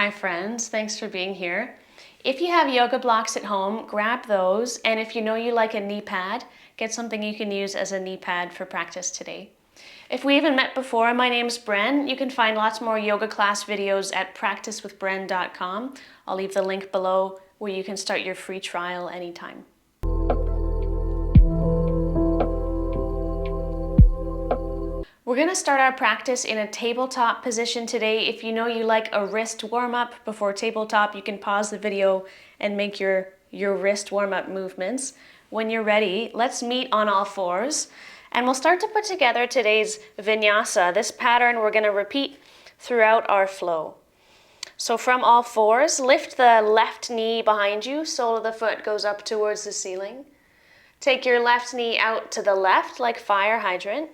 Hi friends, thanks for being here. If you have yoga blocks at home, grab those, and if you know you like a knee pad, get something you can use as a knee pad for practice today. If we haven't met before, my name's Bren. You can find lots more yoga class videos at practicewithbren.com. I'll leave the link below where you can start your free trial anytime. We're going to start our practice in a tabletop position today. If you know you like a wrist warm-up before tabletop, you can pause the video and make your wrist warm-up movements. When you're ready, let's meet on all fours. And we'll start to put together today's vinyasa. This pattern we're going to repeat throughout our flow. So from all fours, lift the left knee behind you, sole of the foot goes up towards the ceiling. Take your left knee out to the left like fire hydrant.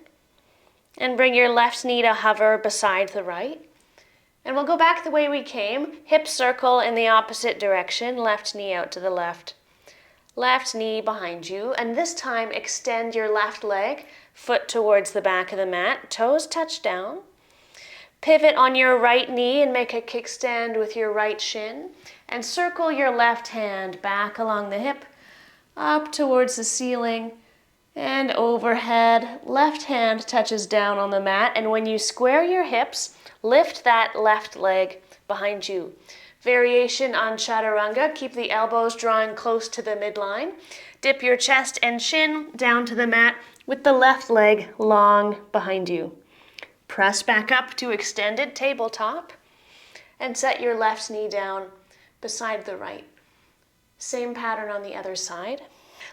And bring your left knee to hover beside the right. And we'll go back the way we came. Hip circle in the opposite direction. Left knee out to the left. Left knee behind you. And this time extend your left leg. Foot towards the back of the mat. Toes touch down. Pivot on your right knee and make a kickstand with your right shin. And circle your left hand back along the hip. Up towards the ceiling. And overhead, left hand touches down on the mat, and when you square your hips, lift that left leg behind you. Variation on chaturanga, keep the elbows drawing close to the midline. Dip your chest and shin down to the mat with the left leg long behind you. Press back up to extended tabletop, and set your left knee down beside the right. Same pattern on the other side.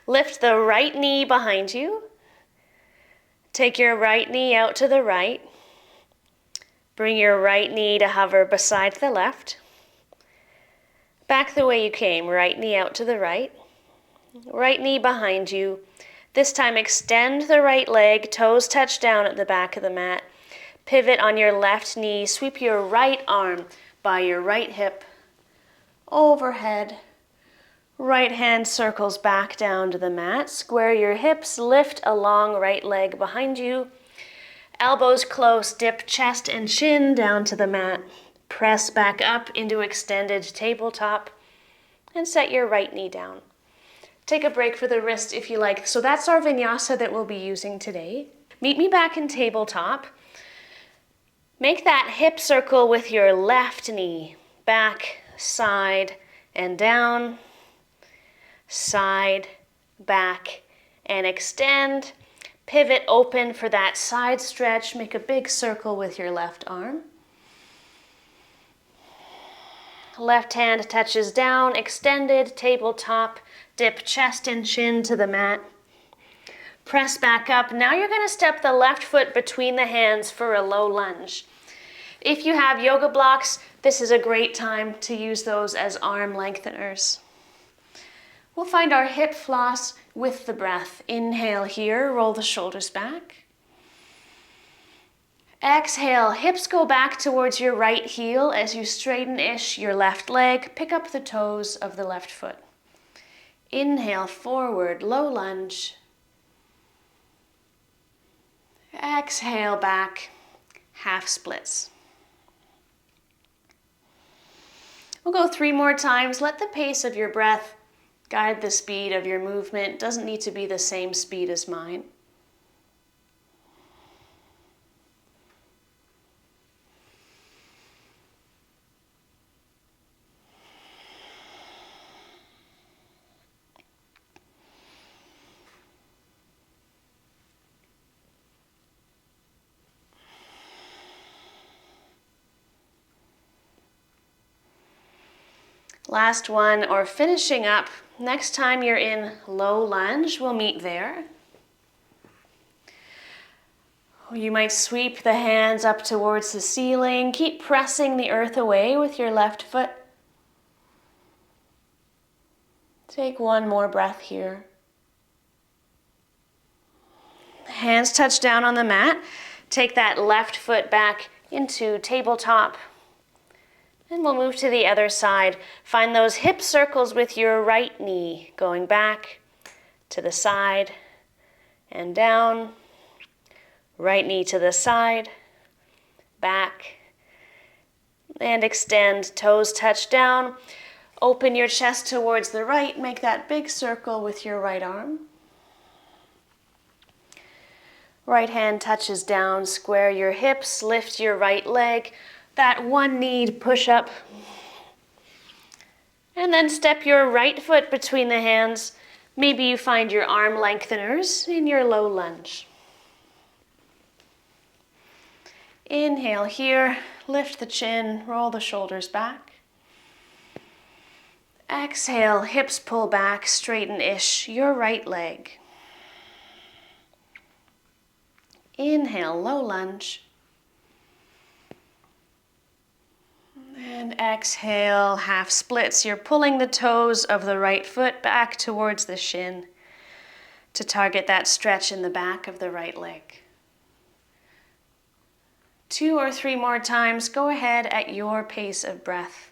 Lift the right knee behind you. Take your right knee out to the right. Bring your right knee to hover beside the left. Back the way you came, right knee out to the right. Right knee behind you. This time extend the right leg, toes touch down at the back of the mat. Pivot on your left knee, sweep your right arm by your right hip. Overhead. Right hand circles back down to the mat. Square your hips, lift a long right leg behind you. Elbows close, dip chest and shin down to the mat. Press back up into extended tabletop and set your right knee down. Take a break for the wrist if you like. So that's our vinyasa that we'll be using today. Meet me back in tabletop. Make that hip circle with your left knee. Back, side, and down. Side, back, and extend. Pivot open for that side stretch. Make a big circle with your left arm. Left hand touches down, extended, tabletop. Dip chest and shin to the mat. Press back up. Now you're going to step the left foot between the hands for a low lunge. If you have yoga blocks, this is a great time to use those as arm lengtheners. We'll find our hip floss with the breath. Inhale here, roll the shoulders back. Exhale, hips go back towards your right heel as you straighten-ish your left leg. Pick up the toes of the left foot. Inhale, forward, low lunge. Exhale, back, half splits. We'll go 3 more times. Let the pace of your breath guide the speed of your movement. Doesn't need to be the same speed as mine. Last one, or finishing up. Next time you're in low lunge, we'll meet there. You might sweep the hands up towards the ceiling. Keep pressing the earth away with your left foot. Take one more breath here. Hands touch down on the mat. Take that left foot back into tabletop. And we'll move to the other side. Find those hip circles with your right knee, going back to the side and down. Right knee to the side, back, And extend, toes touch down. Open your chest towards the right. Make that big circle with your right arm. Right hand touches down. Square your hips. Lift your right leg. That one knee push up. And then step your right foot between the hands. Maybe you find your arm lengtheners in your low lunge. Inhale here, lift the chin, roll the shoulders back. Exhale, hips pull back, straighten-ish your right leg. Inhale, low lunge. And exhale, half splits. You're pulling the toes of the right foot back towards the shin to target that stretch in the back of the right leg. 2 or 3 more times. Go ahead at your pace of breath.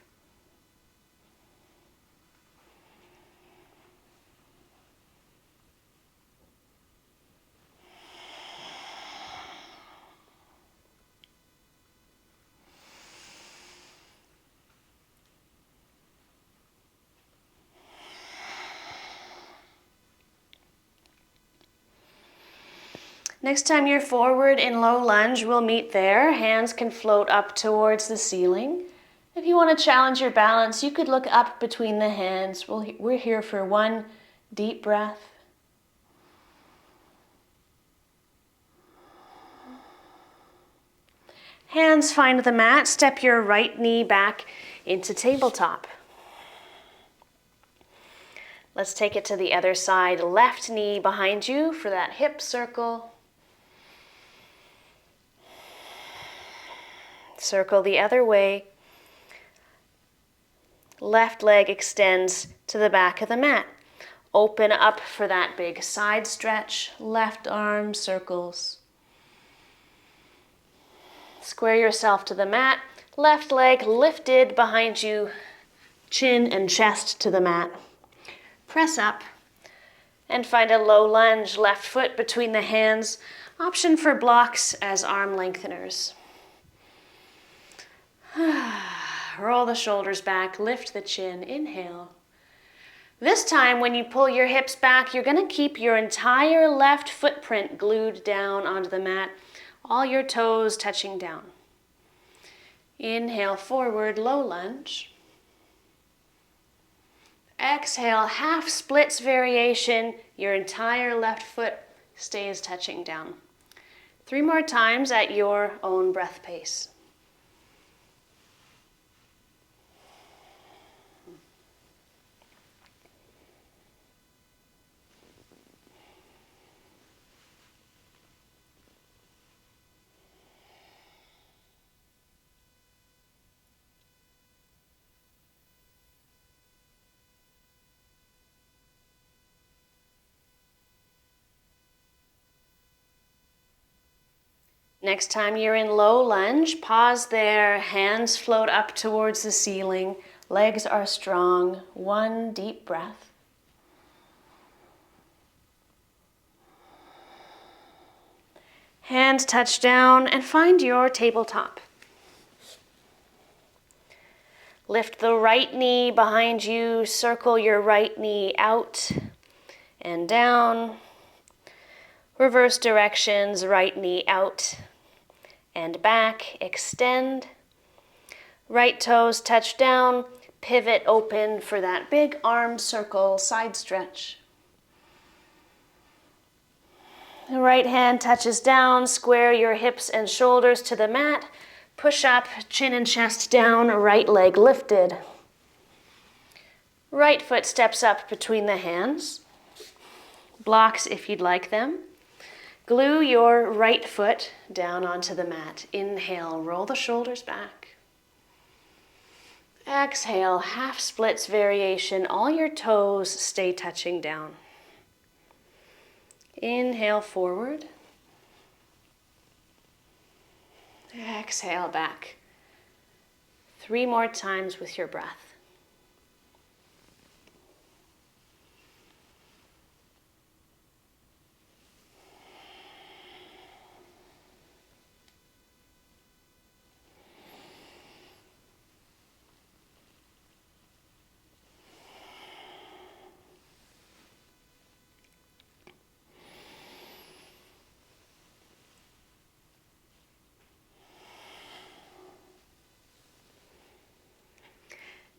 Next time you're forward in low lunge, we'll meet there. Hands can float up towards the ceiling. If you want to challenge your balance, you could look up between the hands. We're here for 1 deep breath. Hands find the mat. Step your right knee back into tabletop. Let's take it to the other side. Left knee behind you for that hip circle. Circle the other way. Left leg extends to the back of the mat. Open up for that big side stretch. Left arm circles. Square yourself to the mat. Left leg lifted behind you. Chin and chest to the mat. Press up and find a low lunge. Left foot between the hands. Option for blocks as arm lengtheners. Roll the shoulders back, lift the chin, inhale. This time when you pull your hips back, you're going to keep your entire left footprint glued down onto the mat, all your toes touching down. Inhale forward, low lunge. Exhale, half splits variation, your entire left foot stays touching down. 3 more times at your own breath pace. Next time you're in low lunge, pause there, hands float up towards the ceiling, legs are strong, 1 deep breath. Hands touch down and find your tabletop. Lift the right knee behind you, circle your right knee out and down. Reverse directions, right knee out and back, extend. Right toes touch down, pivot open for that big arm circle, side stretch. The right hand touches down, square your hips and shoulders to the mat. Push up, chin and chest down, right leg lifted. Right foot steps up between the hands. Blocks if you'd like them. Glue your right foot down onto the mat. Inhale, roll the shoulders back. Exhale, half splits variation. All your toes stay touching down. Inhale forward. Exhale back. 3 more times with your breath.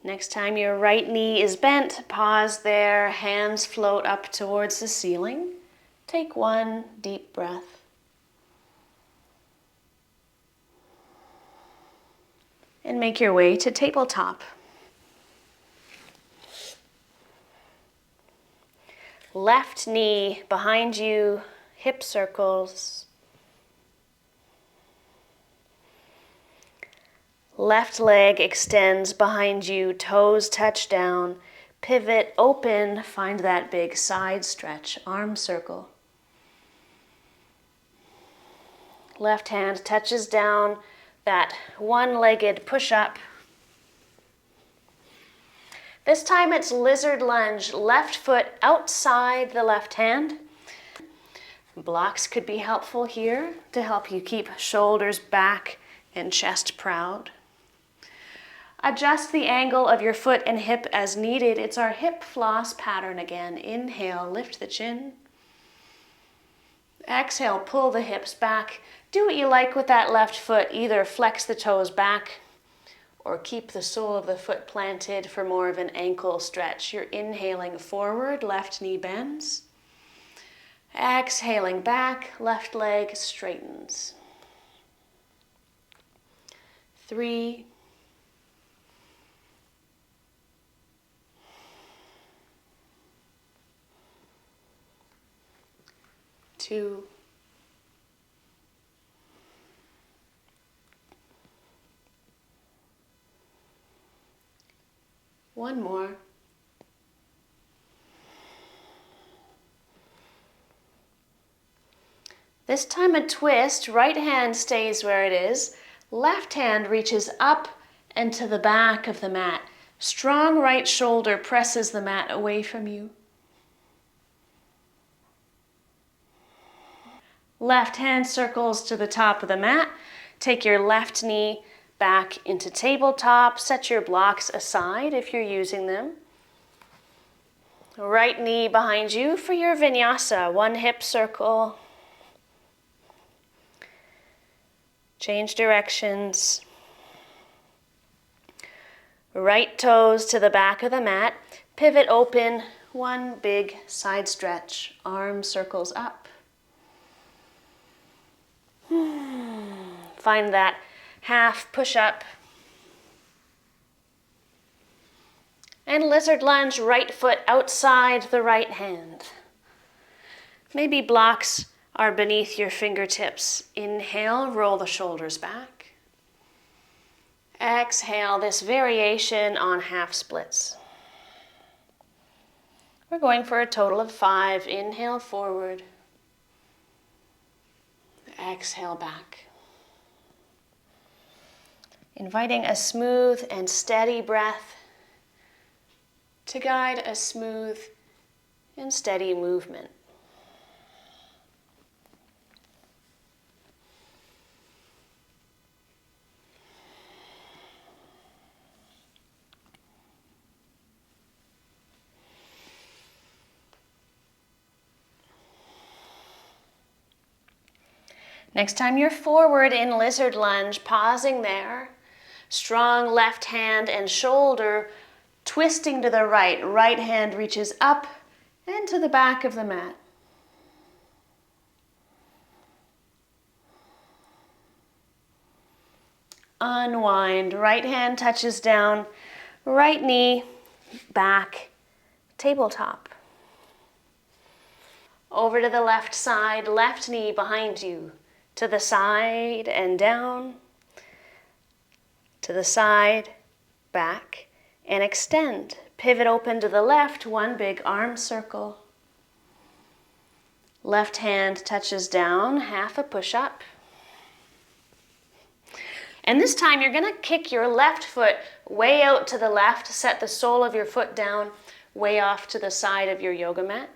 Next time your right knee is bent, pause there, hands float up towards the ceiling. Take one deep breath. And make your way to tabletop. Left knee behind you, hip circles. Left leg extends behind you, toes touch down. Pivot, open, find that big side stretch, arm circle. Left hand touches down, that one-legged push-up. This time it's lizard lunge, left foot outside the left hand. Blocks could be helpful here to help you keep shoulders back and chest proud. Adjust the angle of your foot and hip as needed. It's our hip floss pattern again. Inhale, lift the chin. Exhale, pull the hips back. Do what you like with that left foot. Either flex the toes back or keep the sole of the foot planted for more of an ankle stretch. You're inhaling forward, left knee bends. Exhaling back, left leg straightens. 3, 2, 1 more. This time a twist, right hand stays where it is, left hand reaches up and to the back of the mat. Strong right shoulder presses the mat away from you. Left hand circles to the top of the mat. Take your left knee back into tabletop. Set your blocks aside if you're using them. Right knee behind you for your vinyasa. One hip circle. Change directions. Right toes to the back of the mat. Pivot open. One big side stretch. Arm circles up. Find that half push-up. And lizard lunge, right foot outside the right hand. Maybe blocks are beneath your fingertips. Inhale, roll the shoulders back. Exhale, this variation on half splits. We're going for a total of 5. Inhale forward. Exhale back. Inviting a smooth and steady breath to guide a smooth and steady movement. Next time you're forward in lizard lunge, pausing there, strong left hand and shoulder twisting to the right. Right hand reaches up and to the back of the mat. Unwind. Right hand touches down. Right knee back. Tabletop. Over to the left side. Left knee behind you. To the side and down. To the side. Back. And extend. Pivot open to the left. One big arm circle. Left hand touches down. Half a push-up. And this time you're going to kick your left foot way out to the left. Set the sole of your foot down way off to the side of your yoga mat.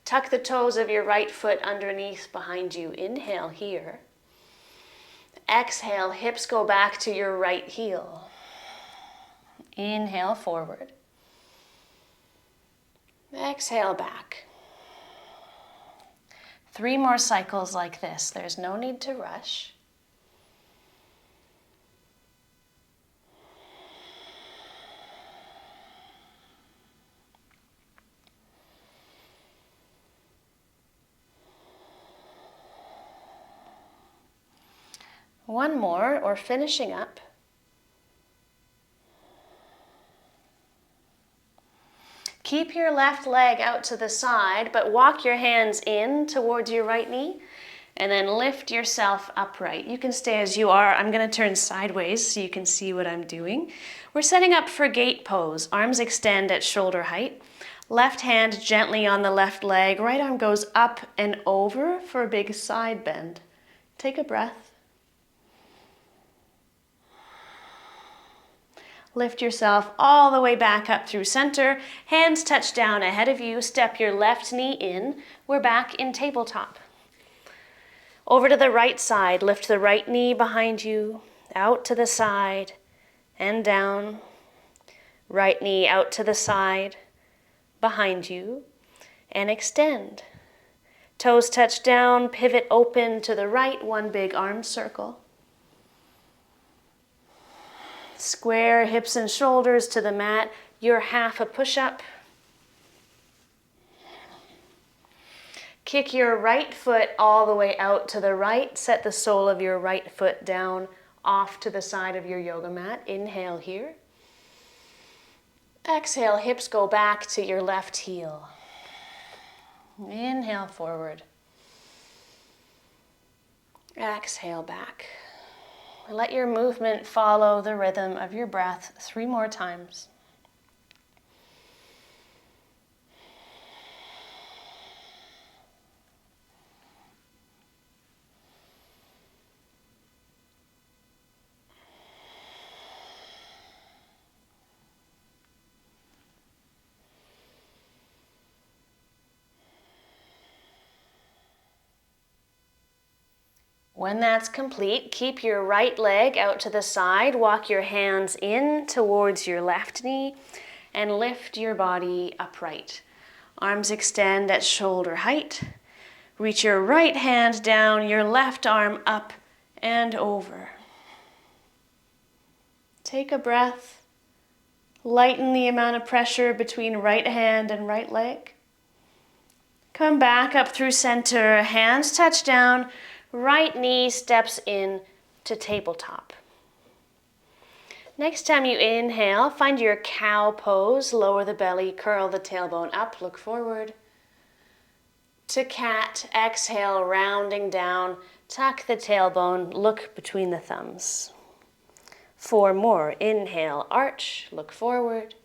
Tuck the toes of your right foot underneath behind you. Inhale here. Exhale, hips go back to your right heel. Inhale forward. Exhale back. 3 more cycles like this. There's no need to rush. One more, or finishing up. Keep your left leg out to the side, but walk your hands in towards your right knee, and then lift yourself upright. You can stay as you are. I'm going to turn sideways so you can see what I'm doing. We're setting up for gate pose. Arms extend at shoulder height. Left hand gently on the left leg. Right arm goes up and over for a big side bend. Take a breath. Lift yourself all the way back up through center. Hands touch down ahead of you. Step your left knee in. We're back in tabletop. Over to the right side. Lift the right knee behind you. Out to the side and down. Right knee out to the side, behind you, and extend. Toes touch down, pivot open to the right, one big arm circle. Square hips and shoulders to the mat. You're half a push-up. Kick your right foot all the way out to the right. Set the sole of your right foot down off to the side of your yoga mat. Inhale here. Exhale, hips go back to your left heel. Inhale forward. Exhale back. Let your movement follow the rhythm of your breath 3 more times. When that's complete, keep your right leg out to the side, walk your hands in towards your left knee, and lift your body upright. Arms extend at shoulder height. Reach your right hand down, your left arm up and over. Take a breath. Lighten the amount of pressure between right hand and right leg. Come back up through center, hands touch down. Right knee steps in to tabletop. Next time you inhale, find your cow pose. Lower the belly, curl the tailbone up, look forward. To cat, exhale, rounding down. Tuck the tailbone, look between the thumbs. 4 more. Inhale, arch, look forward.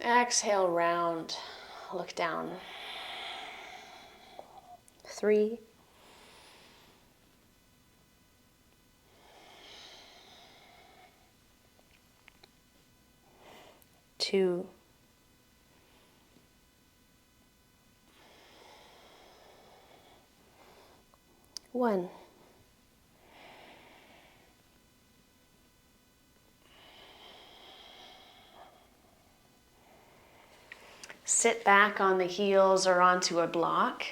Exhale, round, look down. 3. 2. 1. Sit back on the heels or onto a block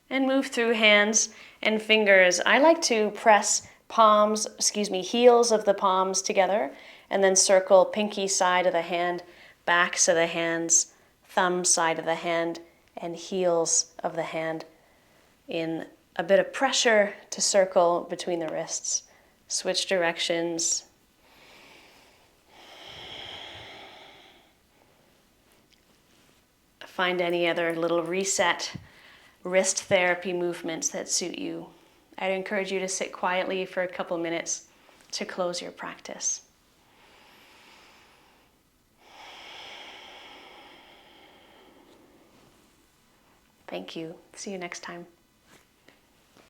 and move through hands and fingers. I like to press heels of the palms together and then circle pinky side of the hand, backs of the hands, thumb side of the hand, and heels of the hand in a bit of pressure to circle between the wrists. Switch directions. Find any other little reset wrist therapy movements that suit you. I'd encourage you to sit quietly for a couple minutes to close your practice. Thank you. See you next time.